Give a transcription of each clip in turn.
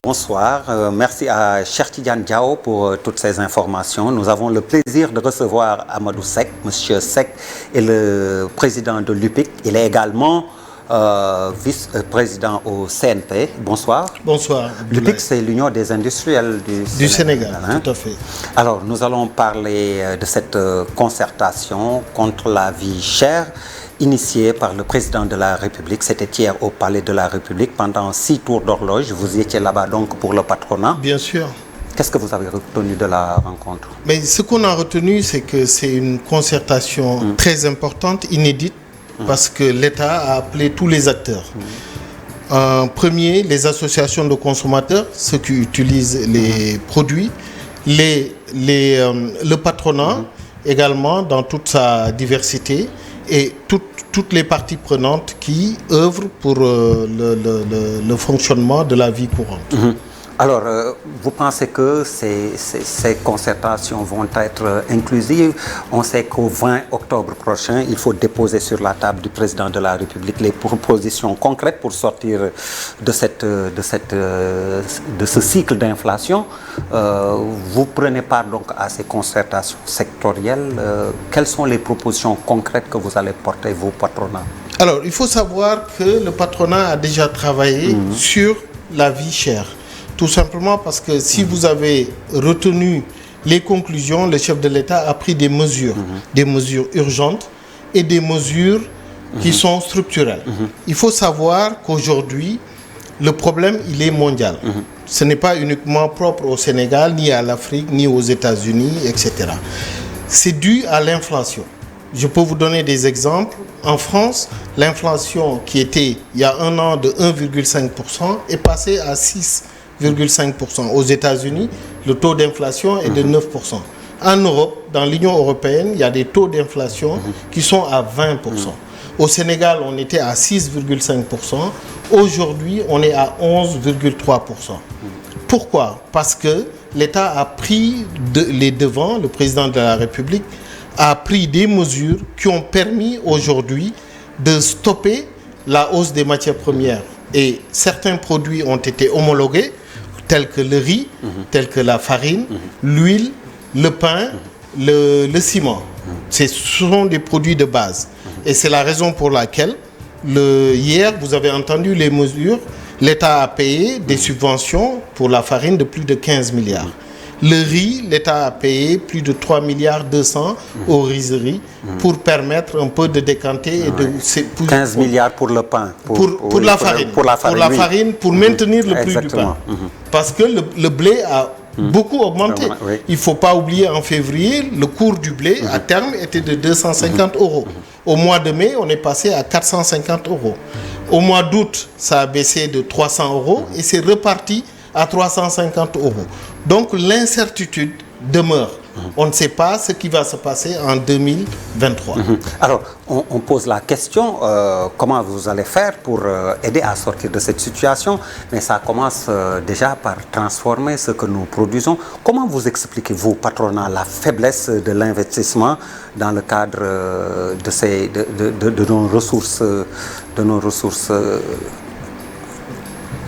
Bonsoir, merci à Cheikh Tidiane Diao pour toutes ces informations. Nous avons le plaisir de recevoir Amadou Seck. Monsieur Seck est le président de l'UPIC. Il est également vice-président au CNP. Bonsoir. Bonsoir. L'UPIC, c'est l'Union des industriels du Sénégal. Hein? Tout à fait. Alors, nous allons parler de cette concertation contre la vie chère, initié par le président de la République. C'était hier au Palais de la République pendant 6 tours d'horloge. Vous étiez là-bas donc pour le patronat. Bien sûr. Qu'est-ce que vous avez retenu de la rencontre? Mais ce qu'on a retenu, c'est que c'est une concertation très importante, inédite, parce que l'État a appelé tous les acteurs. En premier, les associations de consommateurs, ceux qui utilisent les produits, le patronat également dans toute sa diversité, et toutes les parties prenantes qui œuvrent pour le fonctionnement de la vie courante. Alors, vous pensez que ces concertations vont être inclusives? On sait qu'au 20 octobre prochain, il faut déposer sur la table du président de la République les propositions concrètes pour sortir de ce cycle d'inflation. Vous prenez part donc à ces concertations sectorielles. Quelles sont les propositions concrètes que vous allez porter, vos patronats? Alors, il faut savoir que le patronat a déjà travaillé sur la vie chère. Tout simplement parce que si vous avez retenu les conclusions, le chef de l'État a pris des mesures urgentes et des mesures qui sont structurelles. Il faut savoir qu'aujourd'hui, le problème, il est mondial. Ce n'est pas uniquement propre au Sénégal, ni à l'Afrique, ni aux États-Unis, etc. C'est dû à l'inflation. Je peux vous donner des exemples. En France, l'inflation qui était, il y a un an, de 1,5% est passée à 6,5%. Aux États-Unis, le taux d'inflation est de 9%. En Europe, dans l'Union européenne, il y a des taux d'inflation qui sont à 20%. Au Sénégal, on était à 6,5%. Aujourd'hui, on est à 11,3%. Pourquoi? Parce que l'État a pris les devants, le président de la République a pris des mesures qui ont permis aujourd'hui de stopper la hausse des matières premières. Et certains produits ont été homologués, tels que le riz, tels que la farine, l'huile, le pain, le ciment. Ce sont des produits de base. Et c'est la raison pour laquelle, hier, vous avez entendu les mesures, l'État a payé des subventions pour la farine de plus de 15 milliards. Le riz, l'État a payé plus de 3 milliards 200 aux rizeries pour permettre un peu de décanter. Et de, 15 milliards pour le pain. Pour la farine. Pour la farine, pour maintenir le prix du pain. Parce que le blé a beaucoup augmenté. Il ne faut pas oublier, en février, le cours du blé, à terme, était de 250 euros. Au mois de mai, on est passé à 450 euros. Au mois d'août, ça a baissé de 300 euros et c'est reparti à 350 euros. Donc l'incertitude demeure. On ne sait pas ce qui va se passer en 2023. Alors, on pose la question, comment vous allez faire pour aider à sortir de cette situation? Mais ça commence déjà par transformer ce que nous produisons. Comment vous expliquez-vous, patronat, la faiblesse de l'investissement dans le cadre de nos ressources,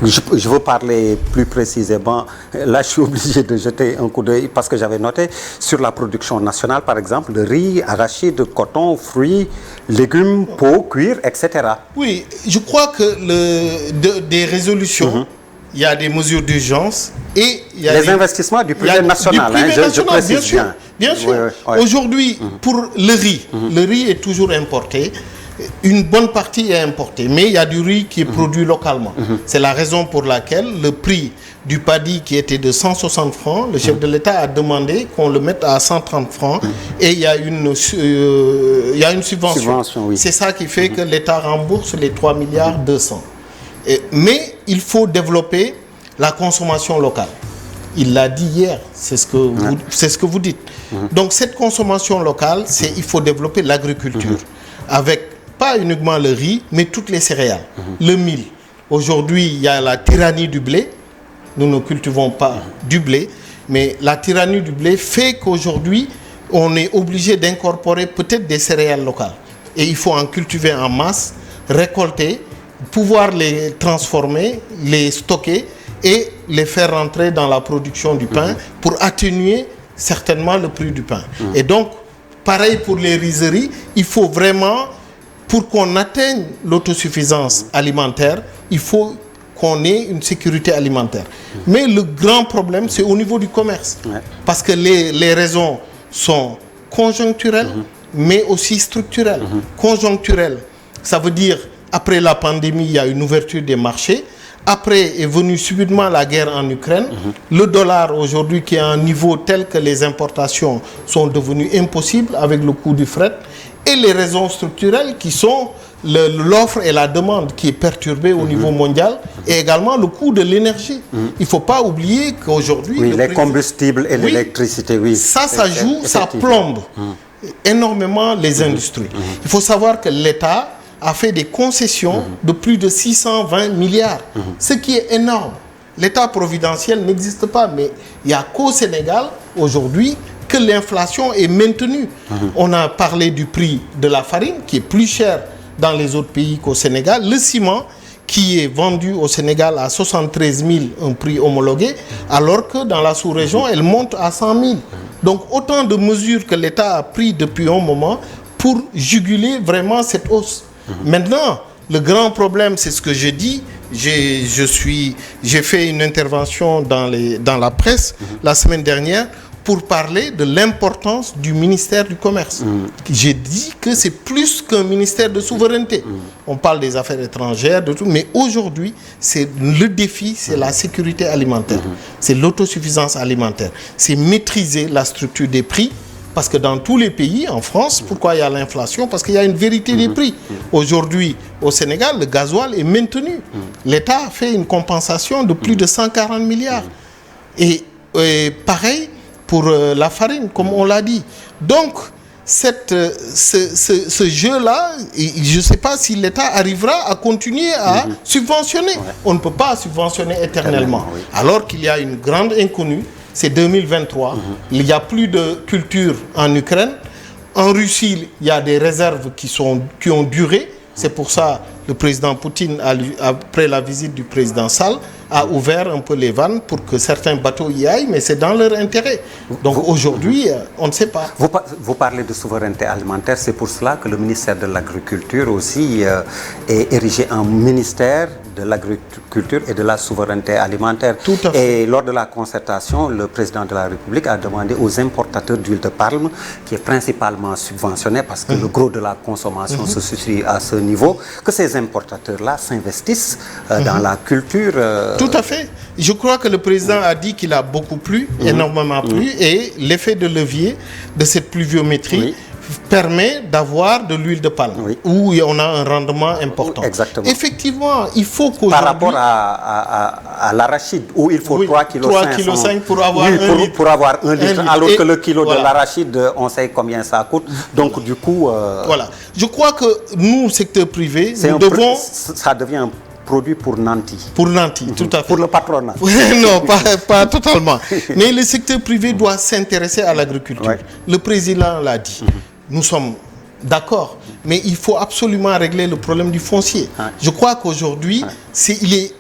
je veux parler plus précisément. Là, je suis obligé de jeter un coup d'œil parce que j'avais noté sur la production nationale, par exemple, le riz, arachide, coton, fruits, légumes, peau, cuir, etc. Oui, je crois que des résolutions, il y a des mesures d'urgence et il y a les investissements du privé national. Je précise bien. Bien sûr. Aujourd'hui, pour le riz est toujours importé. Une bonne partie est importée, mais il y a du riz qui est produit localement. C'est la raison pour laquelle le prix du paddy qui était de 160 francs, le chef de l'État a demandé qu'on le mette à 130 francs et il y a une subvention. C'est ça qui fait que l'État rembourse les 3 milliards 200. Mais il faut développer la consommation locale. Il l'a dit hier, c'est ce que vous dites. Donc cette consommation locale, il faut développer l'agriculture avec pas uniquement le riz, mais toutes les céréales. Le mil. Aujourd'hui, il y a la tyrannie du blé. Nous ne cultivons pas du blé, mais la tyrannie du blé fait qu'aujourd'hui, on est obligé d'incorporer peut-être des céréales locales. Et il faut en cultiver en masse, récolter, pouvoir les transformer, les stocker et les faire rentrer dans la production du pain pour atténuer certainement le prix du pain. Et donc, pareil pour les rizeries, il faut vraiment, pour qu'on atteigne l'autosuffisance alimentaire, il faut qu'on ait une sécurité alimentaire. Mais le grand problème, c'est au niveau du commerce. Parce que les raisons sont conjoncturelles, mais aussi structurelles. Conjoncturelles, ça veut dire, après la pandémie, il y a une ouverture des marchés. Après est venue subitement la guerre en Ukraine. Le dollar aujourd'hui qui est à un niveau tel que les importations sont devenues impossibles avec le coût du fret. Et les raisons structurelles qui sont l'offre et la demande qui est perturbée au niveau mondial et également le coût de l'énergie. Il ne faut pas oublier qu'aujourd'hui... Oui, les combustibles et l'électricité, oui. Ça joue, ça plombe énormément les industries. Il faut savoir que l'État a fait des concessions de plus de 620 milliards, ce qui est énorme. L'État providentiel n'existe pas, mais il n'y a qu'au Sénégal aujourd'hui que l'inflation est maintenue. On a parlé du prix de la farine qui est plus cher dans les autres pays qu'au Sénégal. Le ciment qui est vendu au Sénégal à 73 000, un prix homologué, alors que dans la sous-région, elle monte à 100 000. Donc autant de mesures que l'État a pris depuis un moment pour juguler vraiment cette hausse. Maintenant, le grand problème, c'est ce que je dis. J'ai fait une intervention dans la presse la semaine dernière pour parler de l'importance du ministère du Commerce. J'ai dit que c'est plus qu'un ministère de souveraineté. On parle des affaires étrangères, de tout, mais aujourd'hui, c'est le défi, c'est la sécurité alimentaire, c'est l'autosuffisance alimentaire, c'est maîtriser la structure des prix. Parce que dans tous les pays, en France, pourquoi il y a l'inflation? Parce qu'il y a une vérité des prix. Aujourd'hui, au Sénégal, le gasoil est maintenu. L'État a fait une compensation de plus de 140 milliards. Et pareil pour la farine, comme on l'a dit. Donc, ce jeu-là, je ne sais pas si l'État arrivera à continuer à subventionner. On ne peut pas subventionner éternellement. Alors qu'il y a une grande inconnue. C'est 2023. Il n'y a plus de culture en Ukraine. En Russie, il y a des réserves qui ont duré. C'est pour ça que le président Poutine, après la visite du président Sall, a ouvert un peu les vannes pour que certains bateaux y aillent, mais c'est dans leur intérêt. Donc aujourd'hui, on ne sait pas. Vous parlez de souveraineté alimentaire, c'est pour cela que le ministère de l'Agriculture aussi est érigé en ministère de l'Agriculture et de la souveraineté alimentaire. Tout à fait. Et lors de la concertation, le président de la République a demandé aux importateurs d'huile de palme, qui est principalement subventionné parce que le gros de la consommation se situe à ce niveau, que ces importateurs-là s'investissent dans la culture. Tout à fait. Je crois que le président a dit qu'il a beaucoup plu, énormément plu, et l'effet de levier de cette pluviométrie permet d'avoir de l'huile de palme, où on a un rendement important. Exactement. Effectivement, il faut qu'aujourd'hui... Par rapport à l'arachide, où il faut 3,5 kg pour avoir un litre. Pour avoir un litre, alors que le kilo de l'arachide, on sait combien ça coûte. Donc du coup... Voilà. Je crois que nous, secteur privé, nous devons... Ça devient un produit pour Nanti. Pour Nanti, tout à fait. Pour le patronat. Non, pas totalement. Mais le secteur privé doit s'intéresser à l'agriculture. Le président l'a dit. Nous sommes d'accord, mais il faut absolument régler le problème du foncier. Je crois qu'aujourd'hui,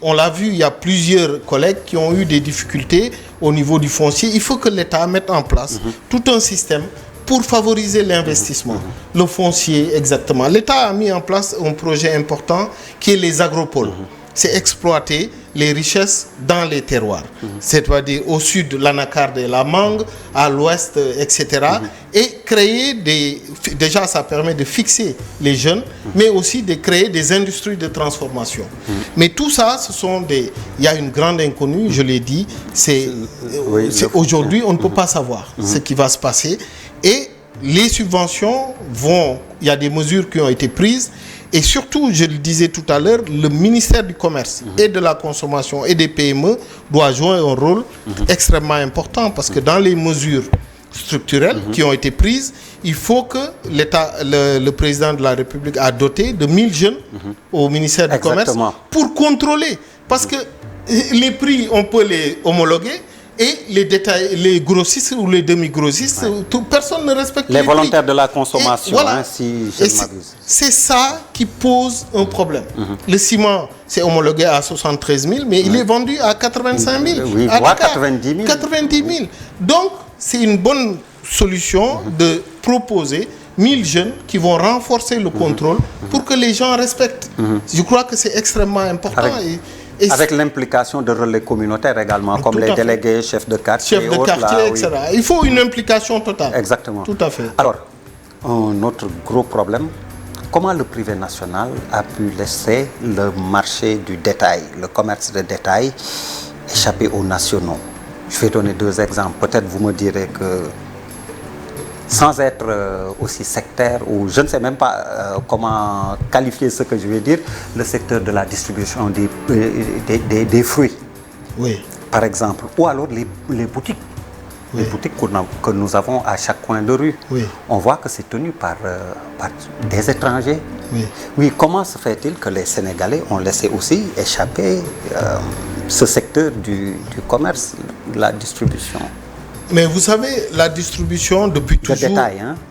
on l'a vu, il y a plusieurs collègues qui ont eu des difficultés au niveau du foncier. Il faut que l'État mette en place tout un système pour favoriser l'investissement. Le foncier, exactement. L'État a mis en place un projet important qui est les agropoles. C'est exploiter les richesses dans les terroirs. C'est-à-dire au sud, l'anacarde et la mangue, à l'ouest, etc. Et créer déjà, ça permet de fixer les jeunes, mais aussi de créer des industries de transformation. Mais tout ça, il y a une grande inconnue, je l'ai dit. Aujourd'hui, on ne peut pas savoir ce qui va se passer. Et les subventions il y a des mesures qui ont été prises. Et surtout, je le disais tout à l'heure, le ministère du Commerce et de la Consommation et des PME doit jouer un rôle extrêmement important parce que dans les mesures structurelles qui ont été prises, il faut que le président de la République a doté de 1000 jeunes au ministère du Commerce pour contrôler. Parce que les prix, on peut les homologuer, Et les grossistes ou les demi-grossistes, personne ne respecte les volontaires prix. de la consommation, Voilà. si je ne m'abuse. C'est ça qui pose un problème. Le ciment, c'est homologué à 73 000, mais il est vendu à 85 000. Oui, à voire Dakar, 90 000. 90 000. Donc, c'est une bonne solution de proposer 1000 jeunes qui vont renforcer le contrôle pour que les gens respectent. Je crois que c'est extrêmement important. Avec l'implication de relais communautaires également, comme les délégués, chefs de quartier, etc. Il faut une implication totale. Exactement. Tout à fait. Alors, un autre gros problème, comment le privé national a pu laisser le marché du détail, le commerce de détail, échapper aux nationaux? Je vais donner 2 exemples. Peut-être vous me direz que, sans être aussi sectaire, ou je ne sais même pas comment qualifier ce que je vais dire, le secteur de la distribution des fruits, oui, par exemple, ou alors les boutiques. Les boutiques que nous avons à chaque coin de rue. Oui. On voit que c'est tenu par des étrangers. Oui. Oui, comment se fait-il que les Sénégalais ont laissé aussi échapper ce secteur du commerce, de la distribution? Mais vous savez, la distribution depuis toujours,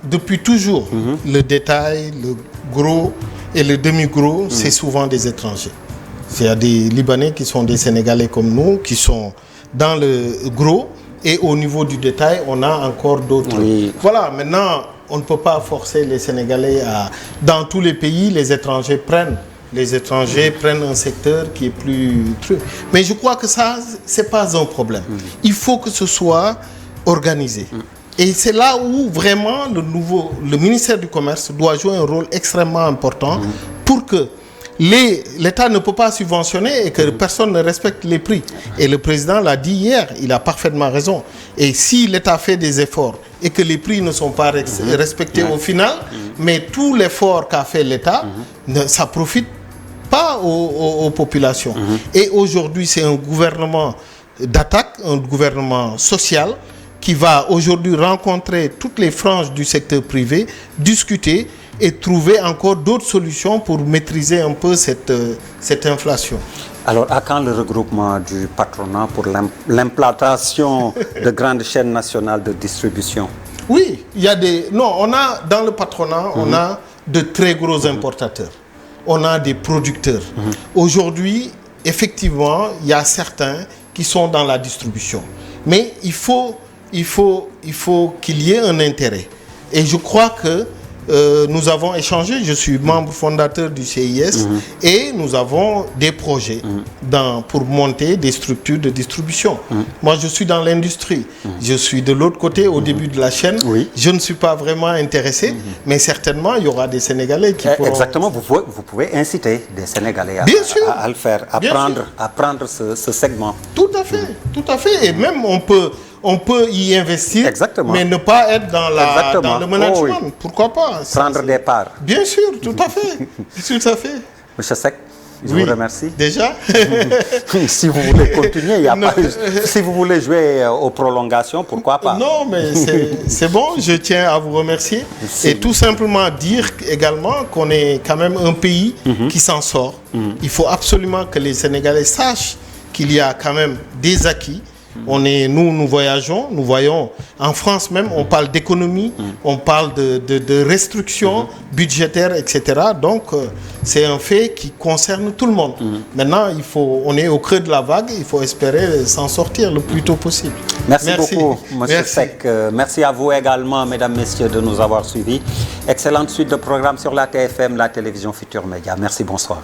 depuis toujours, le détail, le gros et le demi-gros, c'est souvent des étrangers. Il y a des Libanais qui sont des Sénégalais comme nous, qui sont dans le gros, et au niveau du détail, on a encore d'autres. Oui. Voilà, maintenant, on ne peut pas forcer les Sénégalais à... Dans tous les pays, les étrangers prennent un secteur qui est plus... Mais je crois que ça, ce n'est pas un problème. Il faut que ce soit organisé. Et c'est là où vraiment le ministère du Commerce doit jouer un rôle extrêmement important pour que l'État ne peut pas subventionner et que personne ne respecte les prix. Et le président l'a dit hier, il a parfaitement raison. Et si l'État fait des efforts et que les prix ne sont pas respectés au final, mais tout l'effort qu'a fait l'État, ça ne profite pas aux populations. Et aujourd'hui, c'est un gouvernement d'attaque, un gouvernement social qui va aujourd'hui rencontrer toutes les franges du secteur privé, discuter et trouver encore d'autres solutions pour maîtriser un peu cette inflation. Alors, à quand le regroupement du patronat pour l'implantation de grandes chaînes nationales de distribution? Oui, il y a des... Non, on a dans le patronat, on a de très gros importateurs. On a des producteurs. Aujourd'hui, effectivement, il y a certains qui sont dans la distribution. Mais il faut qu'il y ait un intérêt. Et je crois que nous avons échangé, je suis membre fondateur du CIS et nous avons des projets pour monter des structures de distribution. Moi, je suis dans l'industrie. Je suis de l'autre côté, au début de la chaîne. Je ne suis pas vraiment intéressé, mais certainement, il y aura des Sénégalais qui pourront... Exactement, vous pouvez inciter des Sénégalais à le faire, à prendre ce segment. Tout à fait, tout à fait. Et même, on peut y investir, mais ne pas être dans le management. Pourquoi pas? Prendre des parts. Bien sûr, tout à fait. Tout à fait. Monsieur Seck, je vous remercie. Déjà si vous voulez continuer, il n'y a pas... Si vous voulez jouer aux prolongations, pourquoi pas? Non, mais c'est bon, je tiens à vous remercier. Et tout simplement dire également qu'on est quand même un pays qui s'en sort. Il faut absolument que les Sénégalais sachent qu'il y a quand même des acquis. Nous voyageons, nous voyons, en France même, on parle d'économie, on parle de restrictions budgétaires, etc. Donc, c'est un fait qui concerne tout le monde. Maintenant, on est au creux de la vague, il faut espérer s'en sortir le plus tôt possible. Merci beaucoup, monsieur Seck. Merci à vous également, mesdames, messieurs, de nous avoir suivis. Excellente suite de programmes sur la TFM, la télévision Futur Média. Merci, bonsoir.